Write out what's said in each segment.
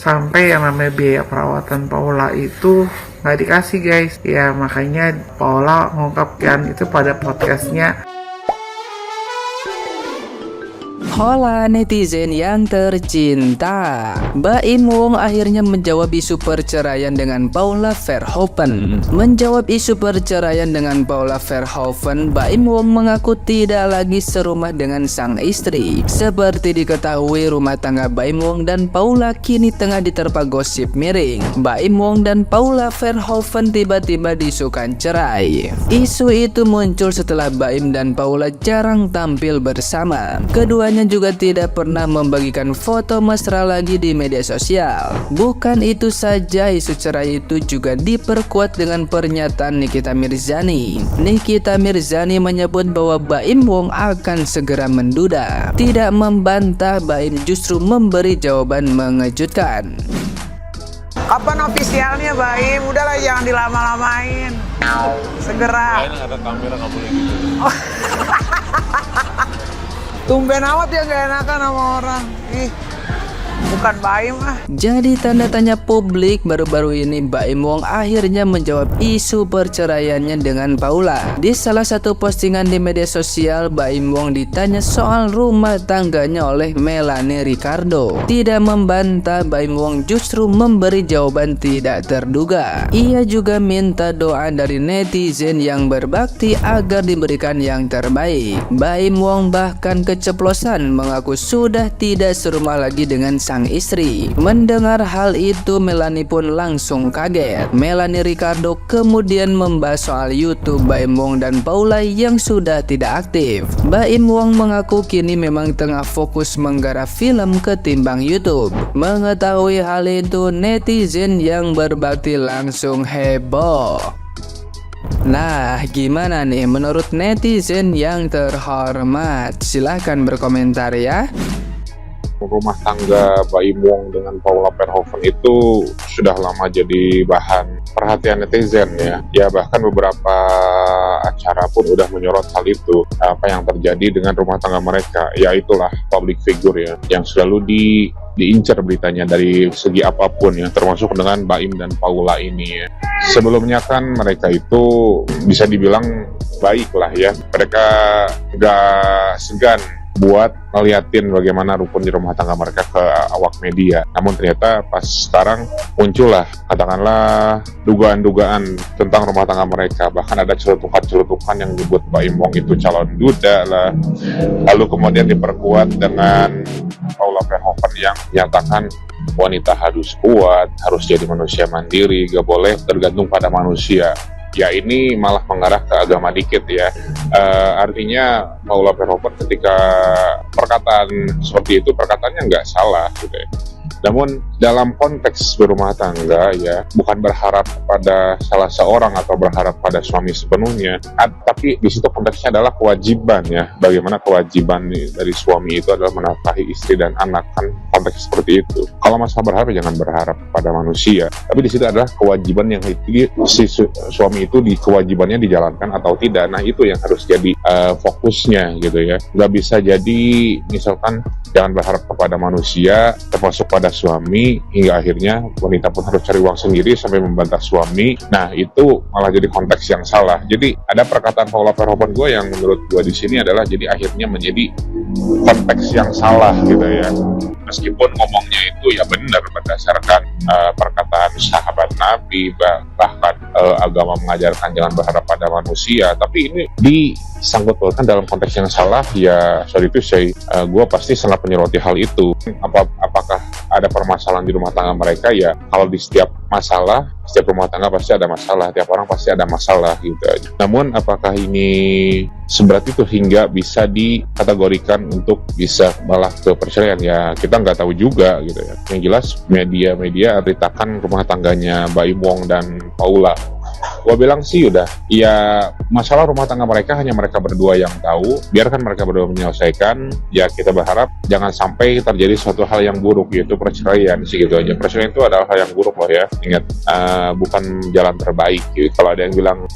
sampai yang namanya biaya perawatan Paula itu nggak dikasih guys. Ya makanya Paula mengungkapkan itu pada podcastnya. Hola netizen yang tercinta, Baim Wong akhirnya menjawab isu perceraian dengan Paula Verhoeven. Menjawab isu perceraian dengan Paula Verhoeven, Baim Wong mengaku tidak lagi serumah dengan sang istri. Seperti diketahui, rumah tangga Baim Wong dan Paula kini tengah diterpa gosip miring. Baim Wong dan Paula Verhoeven tiba-tiba diisukan cerai. Isu itu muncul setelah Baim dan Paula jarang tampil bersama. Keduanya juga tidak pernah membagikan foto mesra lagi di media sosial. Bukan itu saja, isu cerai itu juga diperkuat dengan pernyataan Nikita Mirzani. Nikita Mirzani menyebut bahwa Baim Wong akan segera menduda. Tidak membantah, Baim justru memberi jawaban mengejutkan. Kapan ofisialnya Baim? Udahlah jangan dilama-lamain. Segera. Lain ada kamera nggak boleh gitu. Tumben amat ya gak enakan sama orang. Ih, bukan Baim ah. Jadi tanda tanya publik, baru-baru ini Baim Wong akhirnya menjawab isu perceraiannya dengan Paula. Di salah satu postingan di media sosial, Baim Wong ditanya soal rumah tangganya oleh Melanie Ricardo. Tidak membantah, Baim Wong justru memberi jawaban tidak terduga. Ia juga minta doa dari netizen yang berbakti agar diberikan yang terbaik. Baim Wong bahkan keceplosan mengaku sudah tidak serumah lagi dengan sang istri. Mendengar hal itu, Melanie pun langsung kaget. Melanie Ricardo kemudian membahas soal YouTube Baim Wong dan Paula yang sudah tidak aktif. Baim Wong mengaku kini memang tengah fokus menggarap film ketimbang YouTube. Mengetahui hal itu, netizen yang berbakti langsung heboh. Nah, gimana nih menurut netizen yang terhormat? Silahkan berkomentar ya. Rumah tangga Baim Wong dengan Paula Verhoeven itu sudah lama jadi bahan perhatian netizen ya. Ya bahkan beberapa acara pun udah menyorot hal itu. Apa yang terjadi dengan rumah tangga mereka? Ya itulah public figure ya, yang selalu diincar beritanya dari segi apapun ya, termasuk dengan Baim dan Paula ini ya. Sebelumnya kan mereka itu bisa dibilang baik lah ya. Mereka gak segan buat ngeliatin bagaimana rukun di rumah tangga mereka ke awak media. Namun ternyata pas sekarang muncullah katakanlah dugaan-dugaan tentang rumah tangga mereka. Bahkan ada celutukan-celutukan yang menyebut Baim Wong itu calon duda lah. Lalu kemudian diperkuat dengan Paula Verhoeven yang menyatakan wanita harus kuat, harus jadi manusia mandiri, gak boleh tergantung pada manusia. Ya ini malah mengarah ke agama dikit ya. Artinya Paula Verhoeven ketika perkataan seperti itu, perkataannya nggak salah gitu ya. Namun dalam konteks berumah tangga ya, bukan berharap pada salah seorang atau berharap pada suami sepenuhnya, tapi di situ konteksnya adalah kewajiban ya. Bagaimana kewajiban dari suami itu adalah menafkahi istri dan anak, kan konteks seperti itu. Kalau masalah berharap jangan berharap pada manusia, tapi di situ adalah kewajiban yang si suami itu di kewajibannya dijalankan atau tidak. Nah itu yang harus jadi fokusnya gitu ya. Nggak bisa jadi misalkan jangan berharap kepada manusia termasuk pada suami, hingga akhirnya wanita pun harus cari uang sendiri sampai membantah suami. Nah itu malah jadi konteks yang salah. Jadi ada perkataan Paula Verhoeven gue yang menurut gue di sini adalah jadi akhirnya menjadi konteks yang salah gitu ya. Meskipun ngomongnya itu ya benar berdasarkan perkataan sahabat Nabi, bahkan agama mengajarkan jangan berharap pada manusia, tapi ini disangkut-pautkan dalam konteks yang salah. Ya sorry to say, gue pasti sangat menyoroti hal itu. Apakah ada permasalahan di rumah tangga mereka? Ya kalau di setiap masalah, setiap rumah tangga pasti ada masalah, tiap orang pasti ada masalah gitu aja. Namun apakah ini seberat itu hingga bisa dikategorikan untuk bisa malah ke perceraian? Ya kita nggak tahu juga gitu ya. Yang jelas media-media beritakan rumah tangganya Baim Wong dan Paula. Gua bilang sih udah, ya masalah rumah tangga mereka hanya mereka berdua yang tahu, biarkan mereka berdua menyelesaikan. Ya kita berharap jangan sampai terjadi suatu hal yang buruk, yaitu perceraian sih, gitu aja. Perceraian itu adalah hal yang buruk loh ya, ingat, bukan jalan terbaik gitu. Kalau ada yang bilang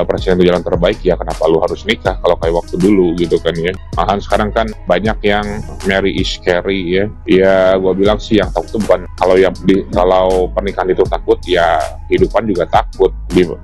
perceraian itu jalan terbaik, ya kenapa lu harus nikah kalau kayak waktu dulu gitu kan ya. Malahan sekarang kan banyak yang marry is scary ya. Ya gua bilang sih yang takut itu bukan kalau pernikahan itu takut, ya kehidupan juga takut.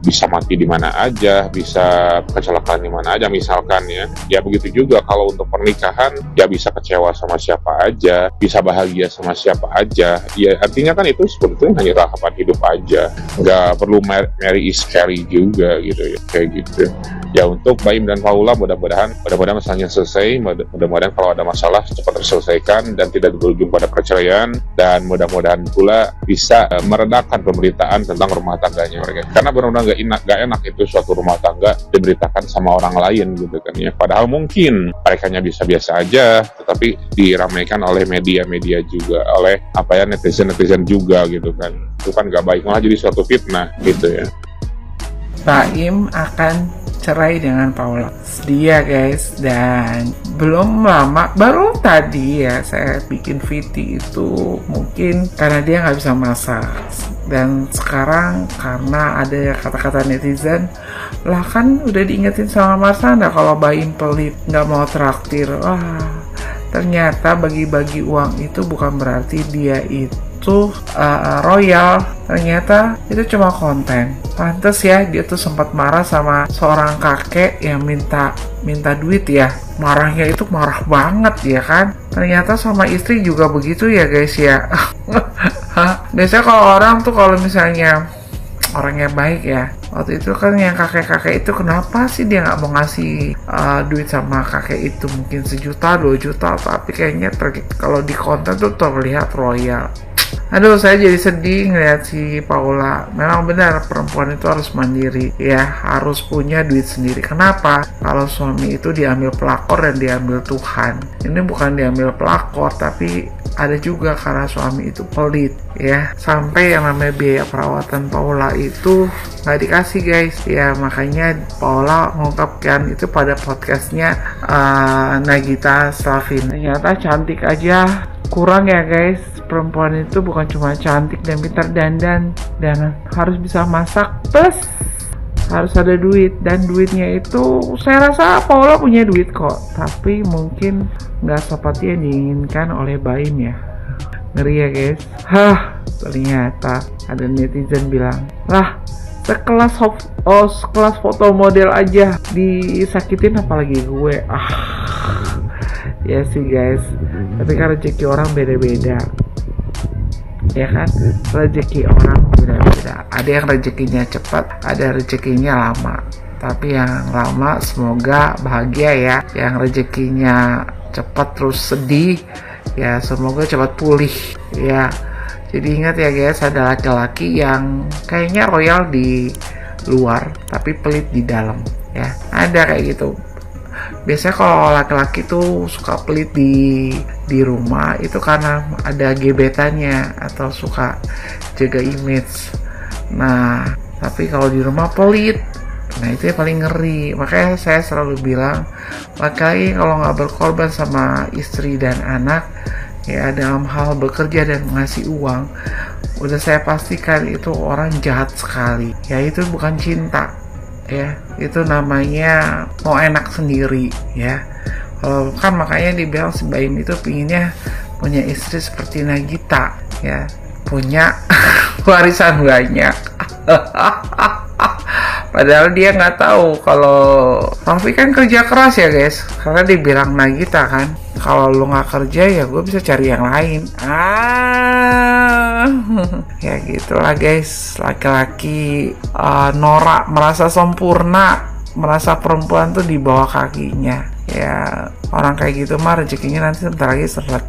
Bisa mati di mana aja, bisa kecelakaan di mana aja misalkan ya. Ya begitu juga kalau untuk pernikahan, ya bisa kecewa sama siapa aja, bisa bahagia sama siapa aja. Ya artinya kan itu sebetulnya hanya tahapan hidup aja, nggak perlu marry is scary juga gitu ya, kayak gitu. Ya untuk Baim dan Paula mudah-mudahan masalahnya selesai, mudah-mudahan kalau ada masalah cepat terselesaikan dan tidak berujung pada perceraian, dan mudah-mudahan pula bisa meredakan pemberitaan tentang rumah tangganya mereka, karena benar-benar gak enak itu suatu rumah tangga diberitakan sama orang lain gitu kan ya. Padahal mungkin mereka biasa-biasa aja, tetapi diramaikan oleh media-media juga, oleh netizen juga gitu kan. Itu kan gak baik, malah jadi suatu fitnah gitu ya. Baim akan cerai dengan Paula. Dia guys, dan belum lama, baru tadi ya saya bikin VT itu, mungkin karena dia nggak bisa masak, dan sekarang karena ada kata-kata netizen, lah kan udah diingetin sama Marsanda kalau Baim pelit, nggak mau traktir. Wah, ternyata bagi-bagi uang itu bukan berarti dia itu royal. Ternyata itu cuma konten. Pantes ya dia tuh sempat marah sama seorang kakek yang minta duit ya. Marahnya itu marah banget ya kan. Ternyata sama istri juga begitu ya guys ya. Biasanya kalau orang tuh kalau misalnya orangnya baik ya, waktu itu kan yang kakek-kakek itu kenapa sih dia nggak mau ngasih duit sama kakek itu, mungkin 1 juta 2 juta, tapi kayaknya kalau di konten tuh terlihat royal. Aduh, saya jadi sedih ngeliat si Paula. Memang benar perempuan itu harus mandiri ya, harus punya duit sendiri. Kenapa? Kalau suami itu diambil pelakor dan diambil Tuhan. Ini bukan diambil pelakor, tapi ada juga karena suami itu pelit ya, sampai yang namanya biaya perawatan Paula itu nggak dikasih guys ya. Makanya Paula mengungkapkan itu pada podcastnya Nagita Slavin. Ternyata cantik aja kurang ya guys. Perempuan itu bukan cuma cantik dan pintar dandan dan harus bisa masak, plus harus ada duit. Dan duitnya itu saya rasa Paula punya duit kok, tapi mungkin nggak seperti yang diinginkan oleh Baim ya. Ngeri ya guys. Ternyata ada netizen bilang, lah sekelas foto model aja disakitin apalagi gue. Ya sih guys, tapi kan rezeki orang beda-beda ya kan. Rezeki orang beda-beda, ada yang rezekinya cepat, ada rezekinya lama. Tapi yang lama semoga bahagia ya, yang rezekinya cepat terus sedih ya semoga cepat pulih ya. Jadi ingat ya guys, ada laki-laki yang kayaknya royal di luar tapi pelit di dalam ya, ada kayak gitu. Biasanya kalau laki-laki tuh suka pelit di rumah itu karena ada gebetannya atau suka jaga image. Nah, tapi kalau di rumah pelit, nah itu yang paling ngeri. Makanya saya selalu bilang, laki-laki kalau nggak berkorban sama istri dan anak ya dalam hal bekerja dan ngasih uang, udah saya pastikan itu orang jahat sekali ya. Itu bukan cinta ya, itu namanya mau enak sendiri ya. Kalau kan makanya dibilang si Baim itu pinginnya punya istri seperti Nagita ya, punya warisan banyak. Padahal dia nggak tahu kalau Raffi kan kerja keras ya guys, karena dibilang Nagita kan, kalau lu nggak kerja ya gue bisa cari yang lain. Ya gitulah guys, laki-laki norak, merasa sempurna, merasa perempuan tuh di bawah kakinya ya. Orang kayak gitu mah rezekinya nanti sebentar lagi seret.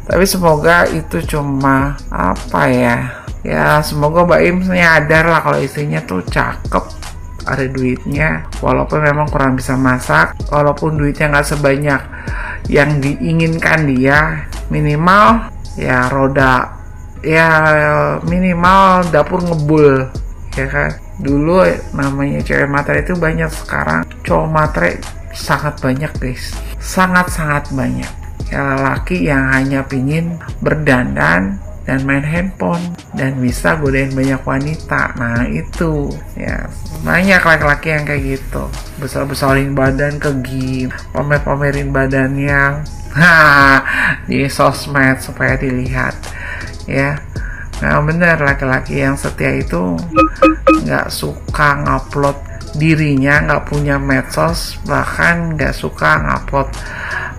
Tapi semoga itu cuma apa ya, semoga Baim nyadar lah kalau istrinya tuh cakep, ada duitnya, walaupun memang kurang bisa masak, walaupun duitnya nggak sebanyak yang diinginkan dia, minimal ya roda, ya minimal dapur ngebul ya kan. Dulu namanya cewek matre itu banyak, sekarang cowok matre sangat banyak guys, sangat-sangat banyak. Ya, lelaki yang hanya pingin berdandan dan main handphone dan bisa godain banyak wanita. Nah itu ya, banyak laki-laki yang kayak gitu, besar-besarin badan ke gym, pamer-pamerin badannya di sosmed supaya dilihat ya. Nah bener, laki-laki yang setia itu nggak suka ngupload dirinya, nggak punya medsos, bahkan nggak suka ngupload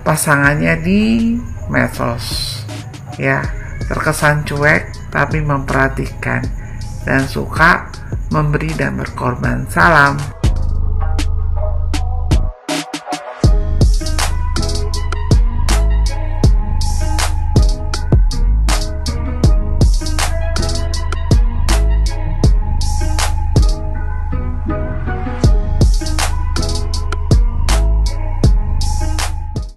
pasangannya di medsos ya. Terkesan cuek tapi memperhatikan dan suka memberi dan berkorban. Salam.